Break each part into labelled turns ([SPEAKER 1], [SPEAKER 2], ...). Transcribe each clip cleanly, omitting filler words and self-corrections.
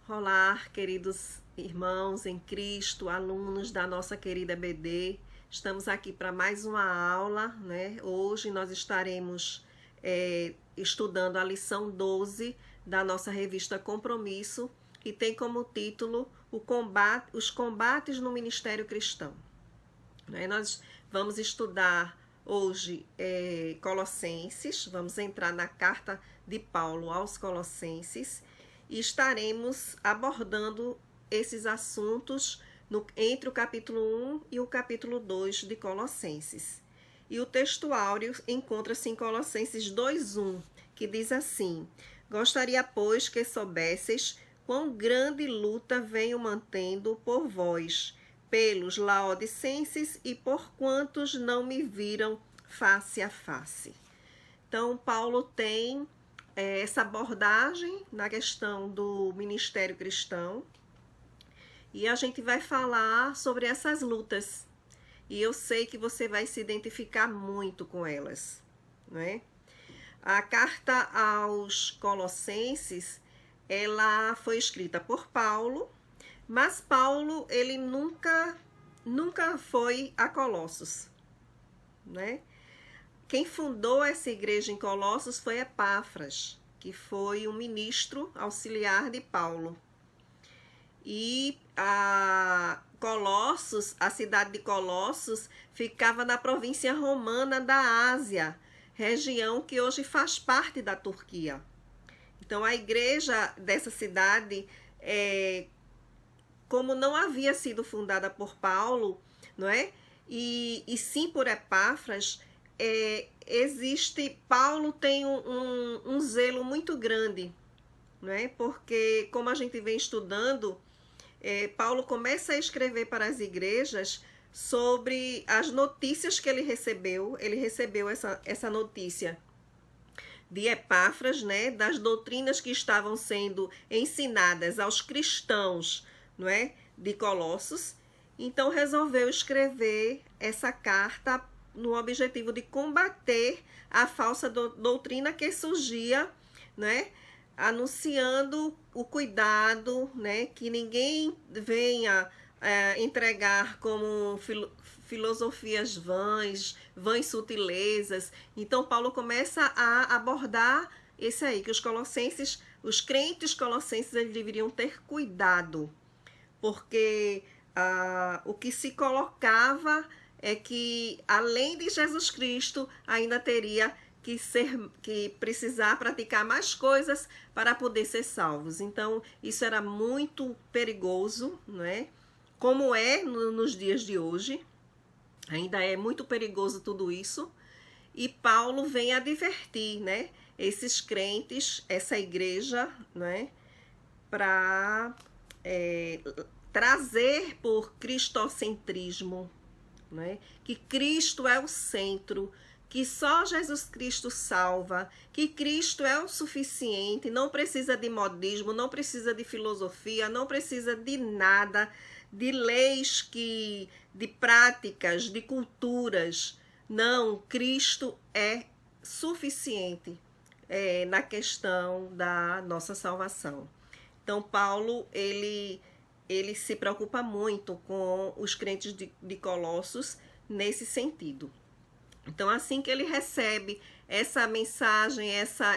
[SPEAKER 1] Olá, queridos irmãos em Cristo, alunos da nossa querida EBD. Estamos aqui para mais uma aula, né? Hoje nós estaremos estudando a lição 12 da nossa revista Compromisso, que tem como título Os combates no ministério cristão. Nós vamos estudar hoje Colossenses, vamos entrar na carta de Paulo aos Colossenses e estaremos abordando esses assuntos entre o capítulo 1 e o capítulo 2 de Colossenses. E o texto áureo encontra-se em Colossenses 2:1, que diz assim: Gostaria, pois, que soubesseis quão grande luta venho mantendo por vós, pelos laodicenses e por quantos não me viram face a face. Então, Paulo tem essa abordagem na questão do ministério cristão e a gente vai falar sobre essas lutas. E eu sei que você vai se identificar muito com elas, não é? A carta aos Colossenses, ela foi escrita por Paulo, mas Paulo, ele nunca foi a Colossos, né? Quem fundou essa igreja em Colossos foi Epáfras, que foi um ministro auxiliar de Paulo. E a cidade de Colossos, ficava na província romana da Ásia, região que hoje faz parte da Turquia. Então, a igreja dessa cidade, como não havia sido fundada por Paulo, não é? E sim por Epáfras, Paulo tem um zelo muito grande, não é? Porque, como a gente vem estudando, Paulo começa a escrever para as igrejas sobre as notícias que ele recebeu. Ele recebeu essa notícia de Epáfras, né, das doutrinas que estavam sendo ensinadas aos cristãos, não é, de Colossos. Então resolveu escrever essa carta no objetivo de combater a falsa doutrina que surgia, né, anunciando o cuidado, né, que ninguém venha entregar como filosofias vãs sutilezas. Então Paulo começa a abordar isso aí, que os crentes colossenses, eles deveriam ter cuidado, porque o que se colocava é que, além de Jesus Cristo, ainda teria que precisar praticar mais coisas para poder ser salvos. Então, isso era muito perigoso, não é? Como nos dias de hoje, ainda é muito perigoso tudo isso. E Paulo vem advertir, né, esses crentes, essa igreja, né, para trazer por cristocentrismo, né, que Cristo é o centro, que só Jesus Cristo salva, que Cristo é o suficiente, não precisa de modismo, não precisa de filosofia, não precisa de nada, de leis, de práticas, de culturas. Não, Cristo é suficiente na questão da nossa salvação. Então, Paulo, ele se preocupa muito com os crentes de Colossos nesse sentido. Então, assim que ele recebe essa mensagem,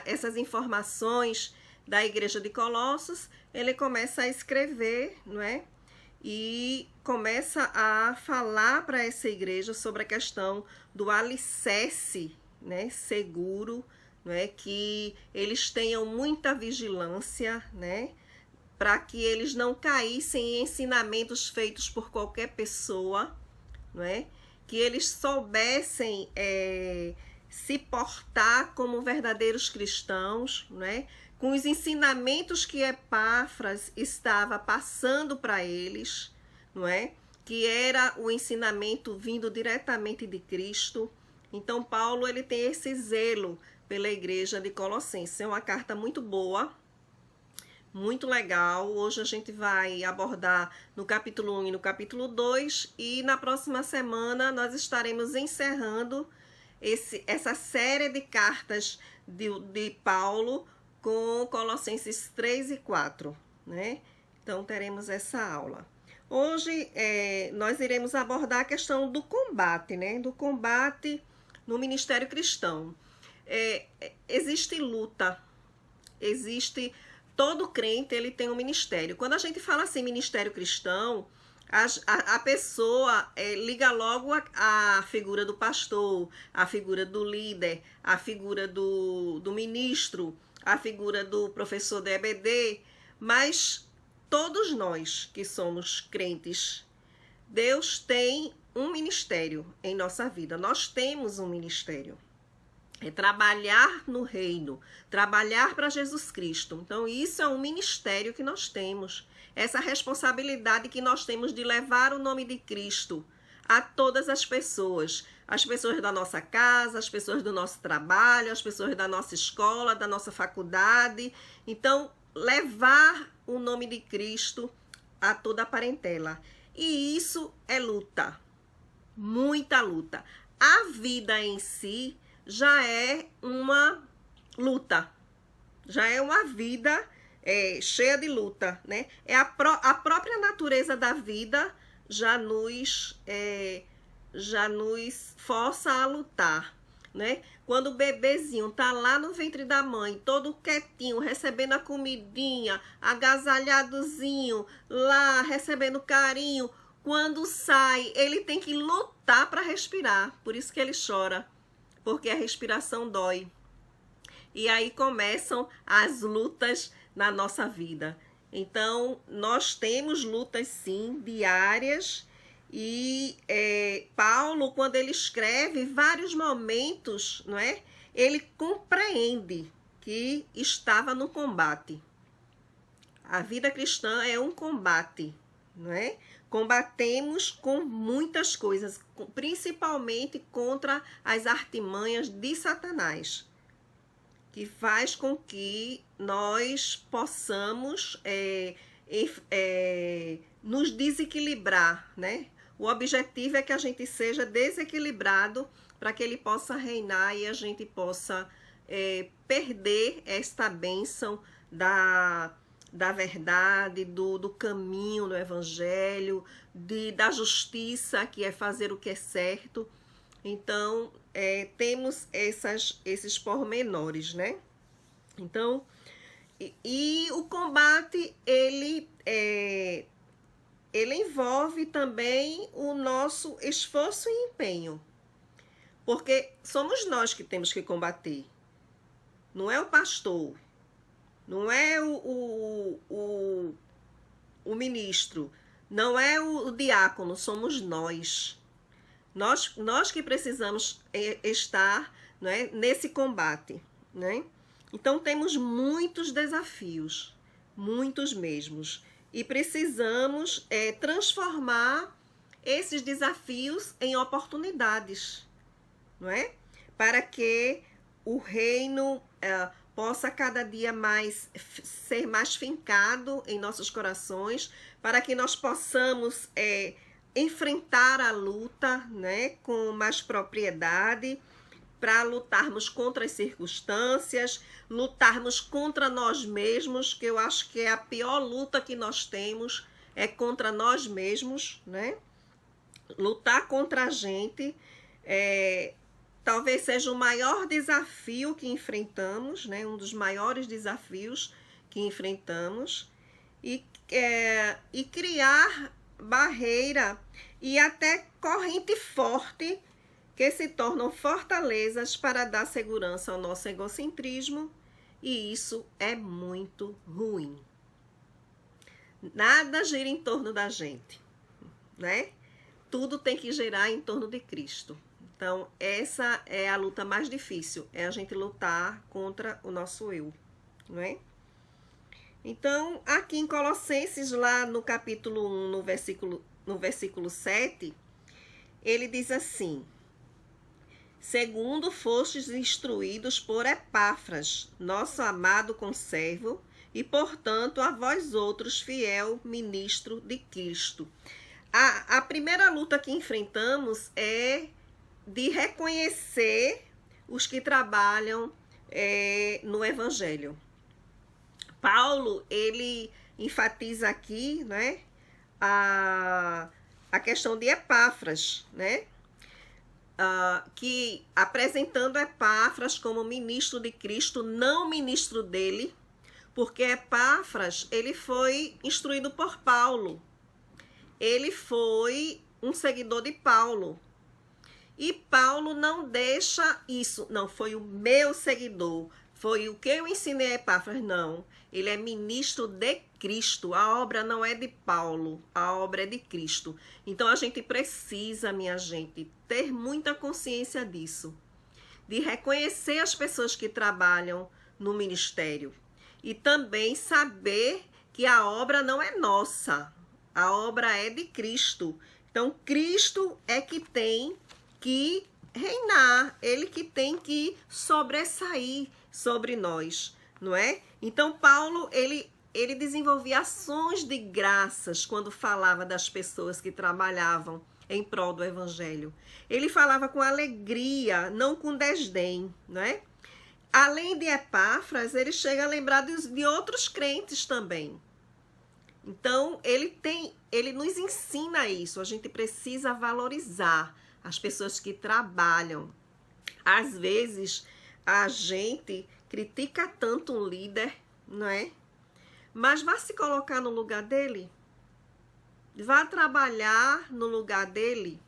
[SPEAKER 1] essas informações da igreja de Colossos, ele começa a escrever, não é? E começa a falar para essa igreja sobre a questão do alicerce, né, seguro, não é? Que eles tenham muita vigilância, né, para que eles não caíssem em ensinamentos feitos por qualquer pessoa, não é? Que eles soubessem se portar como verdadeiros cristãos, não é? Com os ensinamentos que Epáfras estava passando para eles, não é? Que era o ensinamento vindo diretamente de Cristo. Então, Paulo, ele tem esse zelo pela igreja de Colossenses. É uma carta muito boa, muito legal. Hoje a gente vai abordar no capítulo 1 e no capítulo 2, e na próxima semana nós estaremos encerrando essa série de cartas de Paulo com Colossenses 3 e 4, né? Então, teremos essa aula. Hoje, nós iremos abordar a questão do combate, né? Do combate no ministério cristão. Existe luta, todo crente ele tem um ministério. Quando a gente fala assim, ministério cristão, a pessoa liga logo a figura do pastor, a figura do líder, a figura do ministro, a figura do professor da EBD, mas todos nós que somos crentes, Deus tem um ministério em nossa vida. Nós temos um ministério. É trabalhar no reino, trabalhar para Jesus Cristo. Então, isso é um ministério que nós temos. Essa responsabilidade que nós temos de levar o nome de Cristo a todas as pessoas da nossa casa, as pessoas do nosso trabalho, as pessoas da nossa escola, da nossa faculdade. Então, levar o nome de Cristo a toda a parentela. E isso é luta, muita luta. A vida em si já é uma luta, já é uma vida cheia de luta, né? A própria natureza da vida já nos força a lutar, né? Quando o bebezinho tá lá no ventre da mãe, todo quietinho, recebendo a comidinha, agasalhadozinho, lá recebendo carinho, quando sai, ele tem que lutar para respirar, por isso que ele chora, porque a respiração dói. E aí começam as lutas na nossa vida. Então, nós temos lutas, sim, diárias. E Paulo, quando ele escreve vários momentos, não é? Ele compreende que estava no combate. A vida cristã é um combate, não é? Combatemos com muitas coisas, principalmente contra as artimanhas de Satanás, que faz com que nós possamos nos desequilibrar, né? O objetivo é que a gente seja desequilibrado para que ele possa reinar e a gente possa perder esta bênção da verdade, do caminho do evangelho, da justiça, que é fazer o que é certo. Então, temos esses pormenores, né? Então, e o combate, ele envolve também o nosso esforço e empenho. Porque somos nós que temos que combater. Não é o pastor, não é o ministro, não é o diácono, somos nós. Nós que precisamos estar, né, nesse combate, né? Então, temos muitos desafios, muitos mesmos. E precisamos transformar esses desafios em oportunidades, não é? Para que o reino possa cada dia mais ser mais fincado em nossos corações, para que nós possamos enfrentar a luta, né, com mais propriedade, para lutarmos contra as circunstâncias, lutarmos contra nós mesmos, que eu acho que é a pior luta que nós temos, é contra nós mesmos, né? Lutar contra a gente talvez seja o maior desafio que enfrentamos, né? Um dos maiores desafios que enfrentamos, e criar barreira e até corrente forte que se tornam fortalezas para dar segurança ao nosso egocentrismo, e isso é muito ruim. Nada gira em torno da gente, né? Tudo tem que girar em torno de Cristo. Então, essa é a luta mais difícil, é a gente lutar contra o nosso eu, não é? Então, aqui em Colossenses, lá no capítulo 1, no versículo 7, ele diz assim: segundo fostes instruídos por Epáfras, nosso amado conservo, e portanto a vós outros fiel ministro de Cristo. A primeira luta que enfrentamos é de reconhecer os que trabalham no evangelho. Paulo, ele enfatiza aqui, né, a questão de Epáfras, né, que apresentando Epáfras como ministro de Cristo, não ministro dele, porque Epáfras, ele foi instruído por Paulo, ele foi um seguidor de Paulo, e Paulo não deixa isso, não, foi o meu seguidor, foi o que eu ensinei a Epáfras, não, ele é ministro de Cristo, a obra não é de Paulo, a obra é de Cristo. Então a gente precisa, minha gente, ter muita consciência disso, de reconhecer as pessoas que trabalham no ministério e também saber que a obra não é nossa, a obra é de Cristo. Então Cristo é que tem que reinar, ele que tem que sobressair sobre nós, não é? Então Paulo, ele desenvolvia ações de graças quando falava das pessoas que trabalhavam em prol do evangelho. Ele falava com alegria, não com desdém, não é? Além de Epáfras, ele chega a lembrar de outros crentes também. Então, ele nos ensina isso, a gente precisa valorizar as pessoas que trabalham. Às vezes, a gente critica tanto um líder, não é? Mas vá se colocar no lugar dele. Vá trabalhar no lugar dele.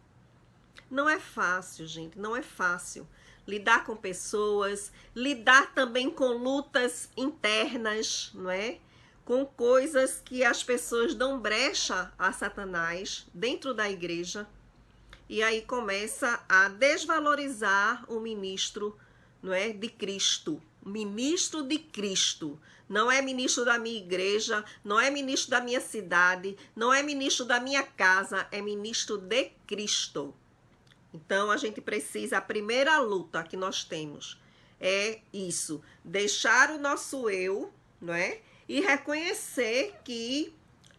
[SPEAKER 1] Não é fácil, gente, não é fácil. Lidar com pessoas, lidar também com lutas internas, não é? Com coisas que as pessoas dão brecha a Satanás dentro da igreja. E aí começa a desvalorizar o ministro, não é, de Cristo. Ministro de Cristo. Não é ministro da minha igreja, não é ministro da minha cidade, não é ministro da minha casa, é ministro de Cristo. Então a gente precisa, a primeira luta que nós temos é isso, deixar o nosso eu, não é? E reconhecer que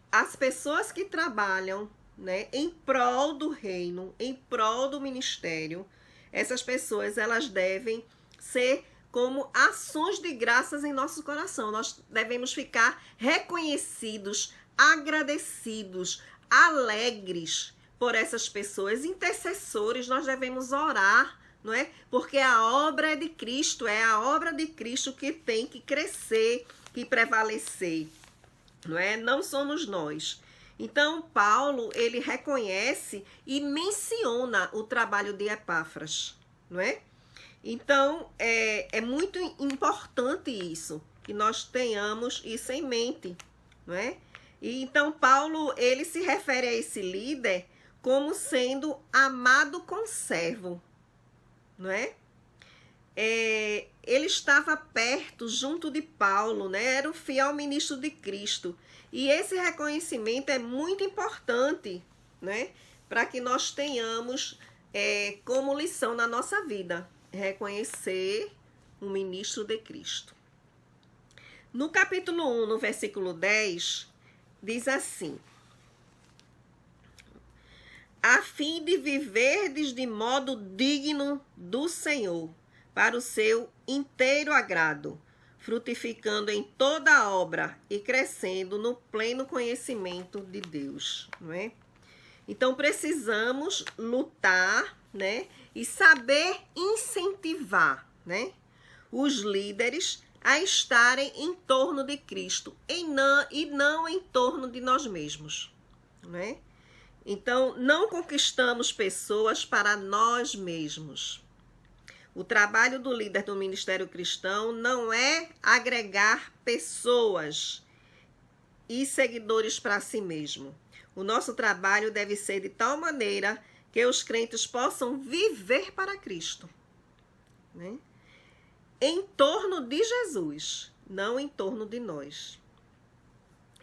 [SPEAKER 1] as pessoas que trabalham, né, em prol do reino, em prol do ministério, essas pessoas, elas devem ser como ações de graças em nosso coração. Nós devemos ficar reconhecidos, agradecidos, alegres por essas pessoas, intercessores. Nós devemos orar, não é? Porque a obra é de Cristo, é a obra de Cristo que tem que crescer, que prevalecer, não é? Não somos nós. Então, Paulo, ele reconhece e menciona o trabalho de Epáfras, não é? Então, é muito importante isso, que nós tenhamos isso em mente, não é? E então, Paulo, ele se refere a esse líder como sendo amado conservo, não é? Ele estava perto, junto de Paulo, né? Era o fiel ministro de Cristo. E esse reconhecimento é muito importante, né? Para que nós tenhamos como lição na nossa vida, reconhecer o ministro de Cristo. No capítulo 1, no versículo 10, diz assim: a fim de viverdes de modo digno do Senhor, para o seu inteiro agrado, frutificando em toda a obra e crescendo no pleno conhecimento de Deus, não é? Então precisamos lutar, né, e saber incentivar, né, os líderes a estarem em torno de Cristo e não em torno de nós mesmos, né? Então, não conquistamos pessoas para nós mesmos. O trabalho do líder do ministério cristão não é agregar pessoas e seguidores para si mesmo. O nosso trabalho deve ser de tal maneira que os crentes possam viver para Cristo, né? Em torno de Jesus, não em torno de nós.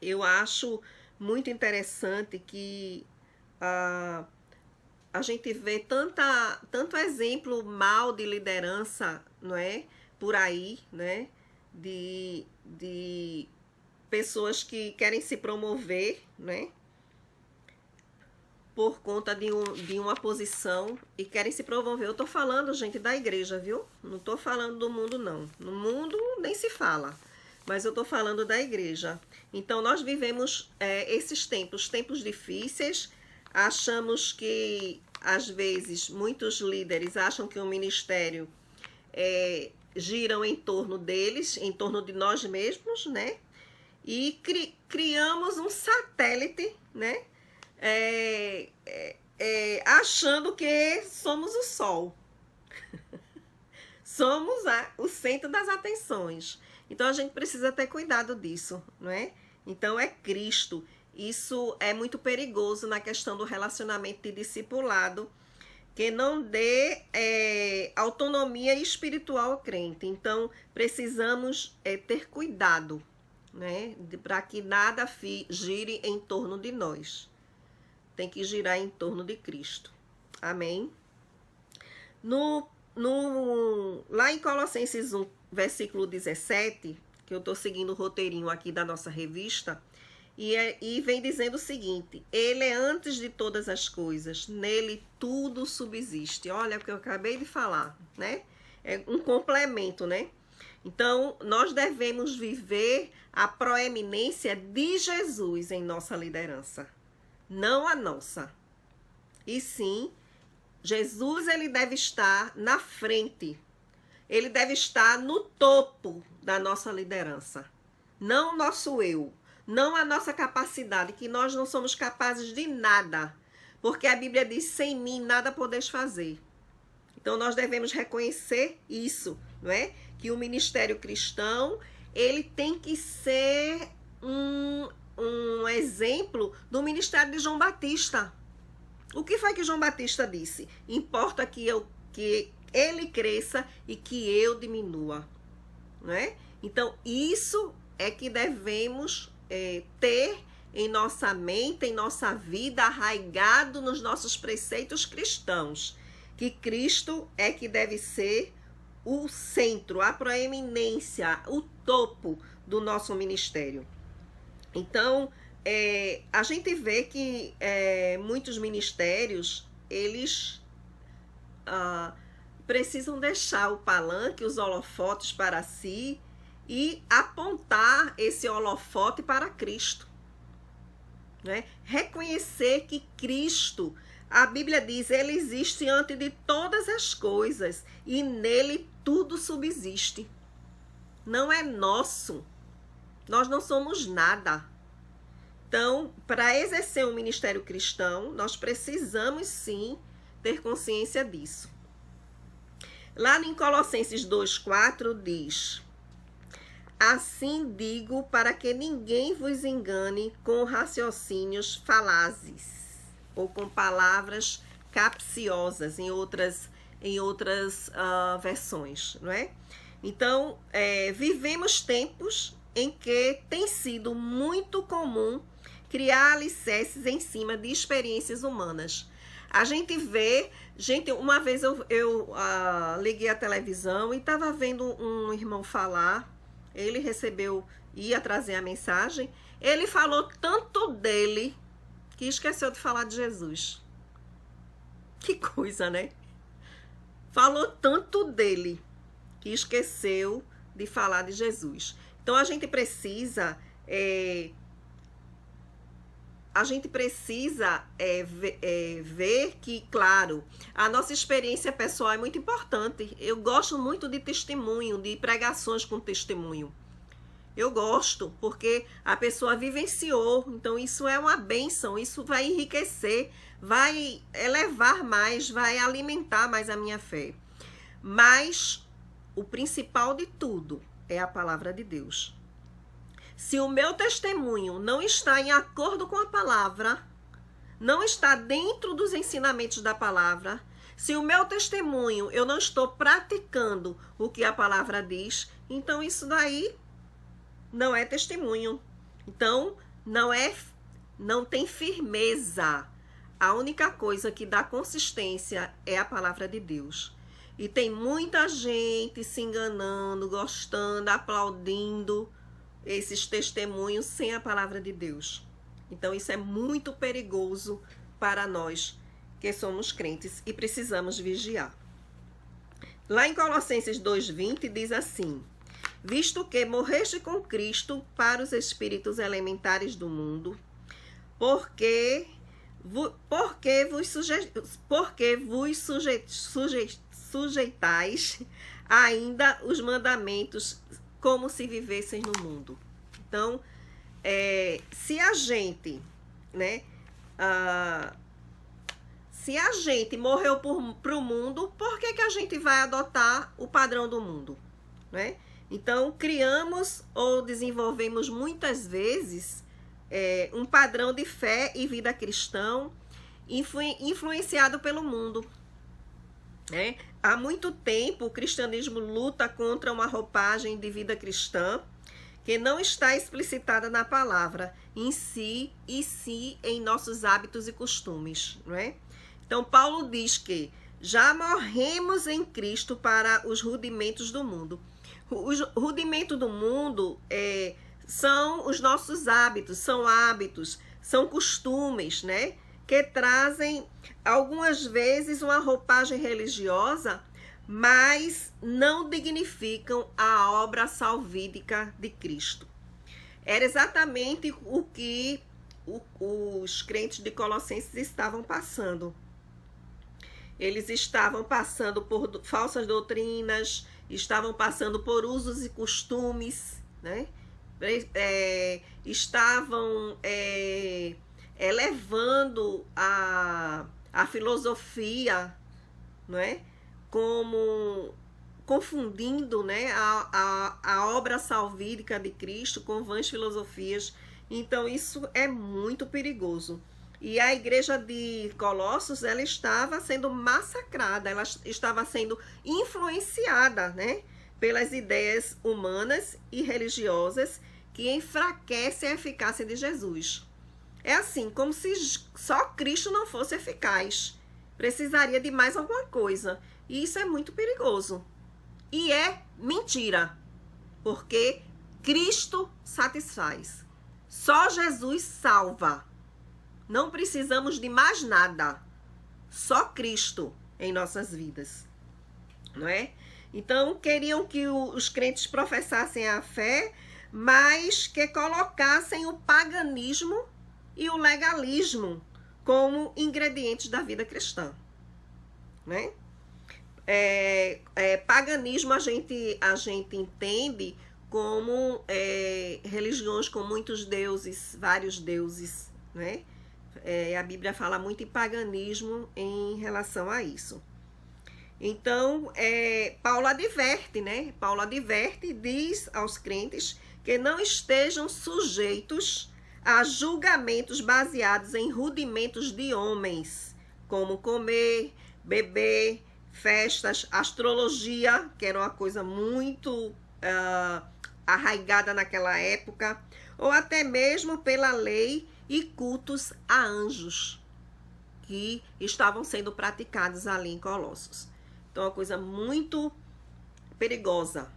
[SPEAKER 1] Eu acho muito interessante que a gente vê tanto exemplo mal de liderança, não é? Por aí, né? De pessoas que querem se promover, né? Por conta de uma posição e querem se promover. Eu tô falando, gente, da igreja, viu? Não tô falando do mundo, não. No mundo nem se fala. mas eu estou falando da igreja. Então, nós vivemos esses tempos difíceis. Achamos que, às vezes, muitos líderes acham que o ministério giram em torno deles, em torno de nós mesmos, né? E criamos um satélite, né? Achando que somos o Sol. Somos o centro das atenções. Então, a gente precisa ter cuidado disso, não é? Então, é Cristo. Isso é muito perigoso na questão do relacionamento de discipulado, que não dê autonomia espiritual ao crente. Então, precisamos ter cuidado, né? Para que nada gire em torno de nós. Tem que girar em torno de Cristo. Amém? Lá em Colossenses 1, versículo 17, que eu estou seguindo o roteirinho aqui da nossa revista, e vem dizendo o seguinte: ele é antes de todas as coisas, nele tudo subsiste. Olha o que eu acabei de falar, né? É um complemento, né? Então, nós devemos viver a proeminência de Jesus em nossa liderança, não a nossa. E sim, Jesus, ele deve estar na frente. Ele deve estar no topo da nossa liderança. Não o nosso eu, não a nossa capacidade, que nós não somos capazes de nada. Porque a Bíblia diz: sem mim nada podeis fazer. Então nós devemos reconhecer isso, não é? Que o ministério cristão, ele tem que ser um exemplo do ministério de João Batista. O que foi que João Batista disse? Importa que ele cresça e que eu diminua, não é? Então, isso é que devemos ter em nossa mente, em nossa vida, arraigado nos nossos preceitos cristãos, que Cristo é que deve ser o centro, a proeminência, o topo do nosso ministério. Então, a gente vê que muitos ministérios, eles precisam deixar o palanque, os holofotes para si e apontar esse holofote para Cristo, né? Reconhecer que Cristo, a Bíblia diz, ele existe antes de todas as coisas e nele tudo subsiste. Não é nosso, nós não somos nada. Então, para exercer um ministério cristão, nós precisamos sim ter consciência disso. Lá em Colossenses 2,4 diz: assim digo para que ninguém vos engane com raciocínios falazes ou com palavras capciosas em outras versões, não é? Então, vivemos tempos em que tem sido muito comum criar alicerces em cima de experiências humanas. A gente vê, uma vez eu liguei a televisão e estava vendo um irmão falar, ele ia trazer a mensagem, ele falou tanto dele que esqueceu de falar de Jesus. Que coisa, né? Falou tanto dele que esqueceu de falar de Jesus. Então, a gente precisa ver que, claro, a nossa experiência pessoal é muito importante. Eu gosto muito de testemunho, de pregações com testemunho. Eu gosto, porque a pessoa vivenciou. Então, isso é uma bênção, isso vai enriquecer, vai elevar mais, vai alimentar mais a minha fé. Mas o principal de tudo é a palavra de Deus. Se o meu testemunho não está em acordo com a palavra, não está dentro dos ensinamentos da palavra, se o meu testemunho eu não estou praticando o que a palavra diz, então isso daí não é testemunho. Então, não tem firmeza. A única coisa que dá consistência é a palavra de Deus. E tem muita gente se enganando, gostando, aplaudindo esses testemunhos sem a palavra de Deus. Então, isso é muito perigoso para nós que somos crentes e precisamos vigiar. Lá em Colossenses 2,20 diz assim: visto que morreste com Cristo para os espíritos elementares do mundo, porque vos sujeitais ainda os mandamentos como se vivessem no mundo. Então, se a gente, né, se a gente morreu para o mundo, por que a gente vai adotar o padrão do mundo, né? Então, criamos ou desenvolvemos muitas vezes um padrão de fé e vida cristão influenciado pelo mundo, né? Há muito tempo o cristianismo luta contra uma roupagem de vida cristã que não está explicitada na palavra em si e sim em nossos hábitos e costumes, não é? Então Paulo diz que já morremos em Cristo para os rudimentos do mundo. Os rudimentos do mundo são os nossos hábitos, são costumes, né? Que trazem algumas vezes uma roupagem religiosa, mas não dignificam a obra salvífica de Cristo. Era exatamente o que os crentes de Colossenses estavam passando. Eles estavam passando por falsas doutrinas, estavam passando por usos e costumes, né? Estavam elevando a filosofia, não é? Como confundindo, né, a obra salvífica de Cristo com vãs filosofias. Então isso é muito perigoso. E a igreja de Colossos, ela estava sendo massacrada, ela estava sendo influenciada, né, pelas ideias humanas e religiosas que enfraquecem a eficácia de Jesus. É assim, como se só Cristo não fosse eficaz. Precisaria de mais alguma coisa. E isso é muito perigoso. E é mentira. Porque Cristo satisfaz. Só Jesus salva. Não precisamos de mais nada. Só Cristo em nossas vidas. Não é? Então, queriam que os crentes professassem a fé, mas que colocassem o paganismo e o legalismo como ingredientes da vida cristã, né? Paganismo a gente entende como religiões com muitos deuses, vários deuses, né? A Bíblia fala muito em paganismo em relação a isso. Então, Paulo adverte, né? Paulo adverte, diz aos crentes que não estejam sujeitos a julgamentos baseados em rudimentos de homens, como comer, beber, festas, astrologia, que era uma coisa muito arraigada naquela época, ou até mesmo pela lei e cultos a anjos, que estavam sendo praticados ali em Colossos. Então, é uma coisa muito perigosa.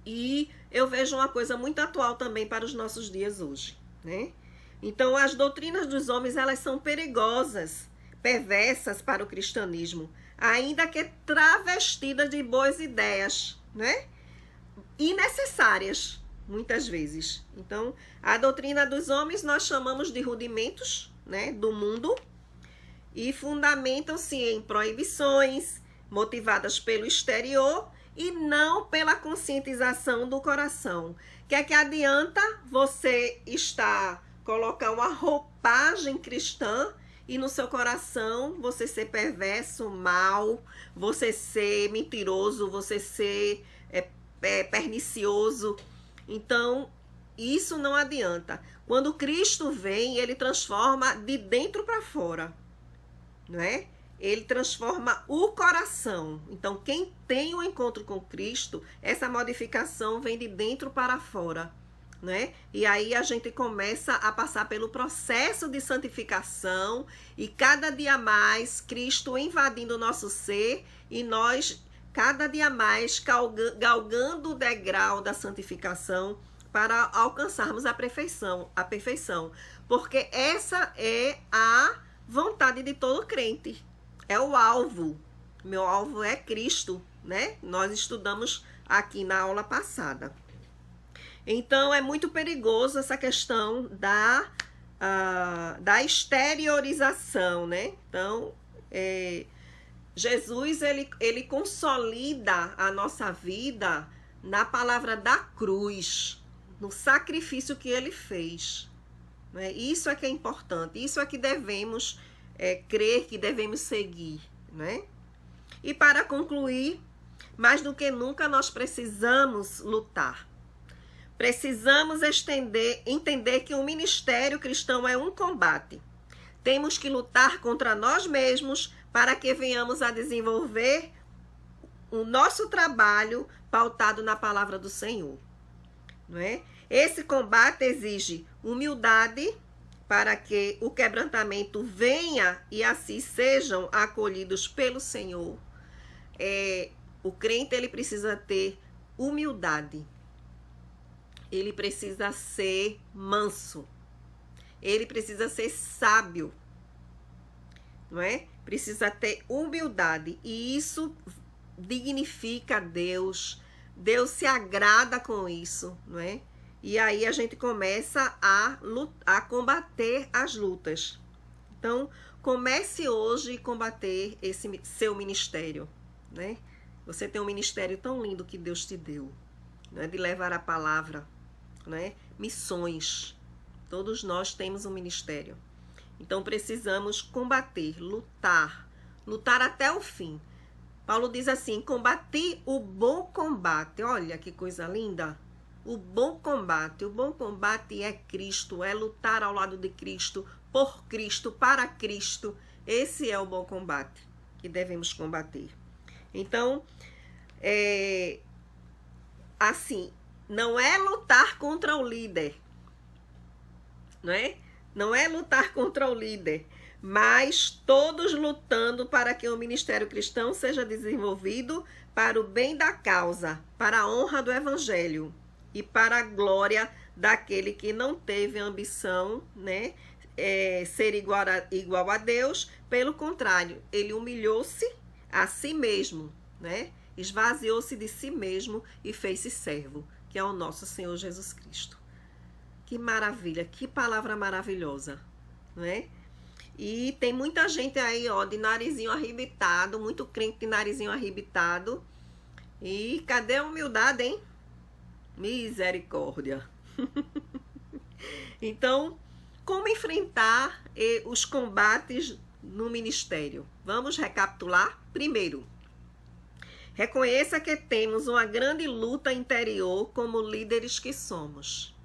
[SPEAKER 1] E eu vejo uma coisa muito atual também para os nossos dias hoje, né? Então, as doutrinas dos homens, elas são perigosas, perversas para o cristianismo, ainda que travestidas de boas ideias, né? E necessárias, muitas vezes. Então, a doutrina dos homens nós chamamos de rudimentos, né, do mundo, e fundamentam-se em proibições motivadas pelo exterior e não pela conscientização do coração. Que é que adianta você colocar uma roupagem cristã e no seu coração você ser perverso, mau, você ser mentiroso, você ser pernicioso? Então, isso não adianta. Quando Cristo vem, ele transforma de dentro para fora, não é? Ele transforma o coração. Então, quem tem o encontro com Cristo, essa modificação vem de dentro para fora, né? E aí a gente começa a passar pelo processo de santificação e cada dia mais Cristo invadindo o nosso ser e nós cada dia mais galgando o degrau da santificação para alcançarmos a perfeição, porque essa é a vontade de todo crente. É o alvo. Meu alvo é Cristo, né? Nós estudamos aqui na aula passada. Então, é muito perigoso essa questão da exteriorização, né? Então, Jesus, ele consolida a nossa vida na palavra da cruz, no sacrifício que ele fez. Né? Isso é que é importante, isso é que devemos crer, que devemos seguir. Né? E para concluir, mais do que nunca nós precisamos lutar. Precisamos entender que o ministério cristão é um combate. Temos que lutar contra nós mesmos para que venhamos a desenvolver o nosso trabalho pautado na palavra do Senhor. Não é? Esse combate exige humildade para que o quebrantamento venha e assim sejam acolhidos pelo Senhor. O crente, ele precisa ter humildade. Ele precisa ser manso. Ele precisa ser sábio. Não é? Precisa ter humildade. E isso dignifica Deus. Deus se agrada com isso, não é? E aí a gente começa a combater as lutas. Então, comece hoje a combater esse seu ministério, né? Você tem um ministério tão lindo que Deus te deu, né? De levar a palavra, né? Missões. Todos nós temos um ministério. Então, precisamos combater, lutar até o fim. Paulo diz assim: combati o bom combate. Olha que coisa linda. O bom combate é Cristo, é lutar ao lado de Cristo, por Cristo, para Cristo. Esse é o bom combate que devemos combater. Então, assim, não é lutar contra o líder, não é? Não é lutar contra o líder, mas todos lutando para que o ministério cristão seja desenvolvido para o bem da causa, para a honra do evangelho e para a glória daquele que não teve ambição, né, ser igual a Deus. Pelo contrário, ele humilhou-se a si mesmo, né, esvaziou-se de si mesmo e fez-se servo, que é o nosso Senhor Jesus Cristo. Que maravilha, que palavra maravilhosa, né? E tem muita gente aí, ó, de narizinho arrebitado, muito crente de narizinho arrebitado. E cadê a humildade, hein? Misericórdia. Então, como enfrentar os combates no ministério? Vamos recapitular? Primeiro, reconheça que temos uma grande luta interior como líderes que somos.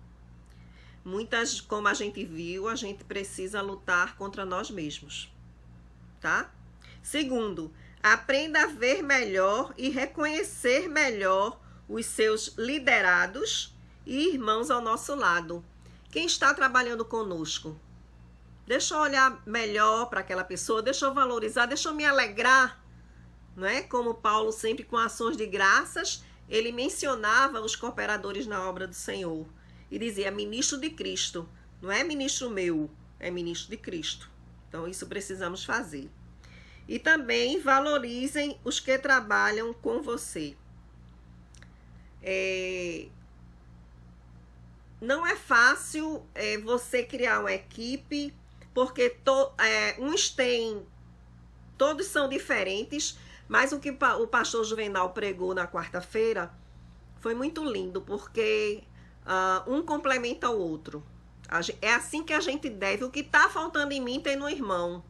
[SPEAKER 1] Como a gente viu, a gente precisa lutar contra nós mesmos, tá? Segundo, aprenda a ver melhor e reconhecer melhor os seus liderados e irmãos ao nosso lado. Quem está trabalhando conosco? Deixa eu olhar melhor para aquela pessoa, deixa eu valorizar, deixa eu me alegrar, não é? Como Paulo, sempre com ações de graças, ele mencionava os cooperadores na obra do Senhor. E dizia, ministro de Cristo. Não é ministro meu, é ministro de Cristo. Então, isso precisamos fazer. E também valorizem os que trabalham com você. Não é fácil você criar uma equipe, porque todos são diferentes, mas o que o pastor Juvenal pregou na quarta-feira foi muito lindo, porque um complementa o outro. É assim que a gente deve. O que está faltando em mim tem no irmão.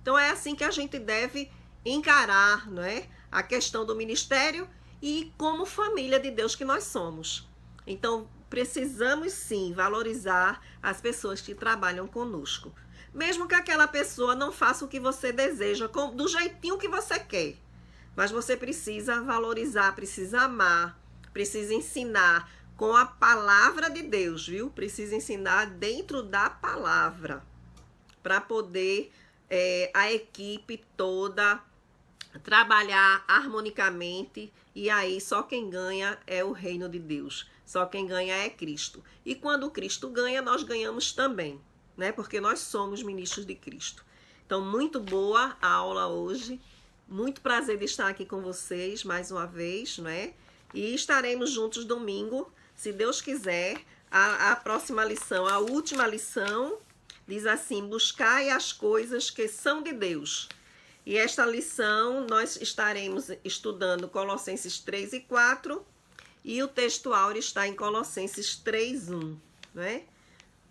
[SPEAKER 1] Então é assim que a gente deve encarar, não é? A questão do ministério e como família de Deus que nós somos. Então precisamos sim valorizar as pessoas que trabalham conosco. Mesmo que aquela pessoa não faça o que você deseja, do jeitinho que você quer. Mas você precisa valorizar, precisa amar, precisa ensinar com a palavra de Deus, viu? Precisa ensinar dentro da palavra, para poder a equipe toda trabalhar harmonicamente, e aí só quem ganha é o reino de Deus, só quem ganha é Cristo. E quando Cristo ganha, nós ganhamos também, né? Porque nós somos ministros de Cristo. Então, muito boa a aula hoje, muito prazer de estar aqui com vocês mais uma vez, né? E estaremos juntos domingo, se Deus quiser. A próxima lição, a última lição, diz assim: buscai as coisas que são de Deus. E esta lição nós estaremos estudando Colossenses 3 e 4, e o texto áureo está em Colossenses 3:1, né?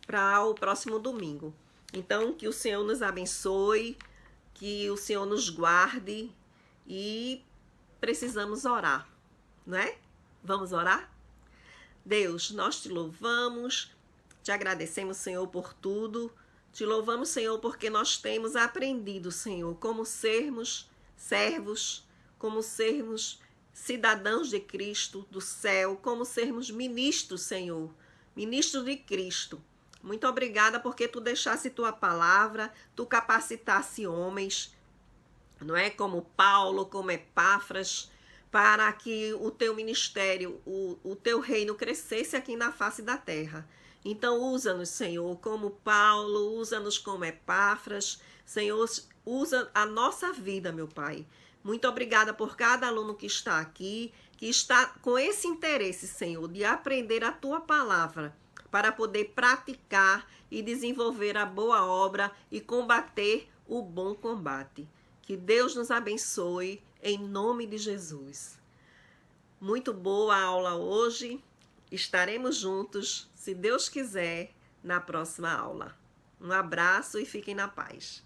[SPEAKER 1] Para o próximo domingo. Então, que o Senhor nos abençoe, que o Senhor nos guarde, e precisamos orar, né? Vamos orar? Deus, nós te louvamos, te agradecemos, Senhor, por tudo. Te louvamos, Senhor, porque nós temos aprendido, Senhor, como sermos servos, como sermos cidadãos de Cristo, do céu, como sermos ministros, Senhor, ministros de Cristo. Muito obrigada porque tu deixasse tua palavra, tu capacitasse homens, não é? Como Paulo, como Epáfras, para que o teu ministério, o teu reino crescesse aqui na face da terra. Então usa-nos, Senhor, como Paulo, usa-nos como Epáfras. Senhor, usa a nossa vida, meu Pai. Muito obrigada por cada aluno que está aqui, que está com esse interesse, Senhor, de aprender a tua palavra, para poder praticar e desenvolver a boa obra e combater o bom combate. Que Deus nos abençoe, em nome de Jesus. Muito boa a aula hoje. Estaremos juntos, se Deus quiser, na próxima aula. Um abraço e fiquem na paz.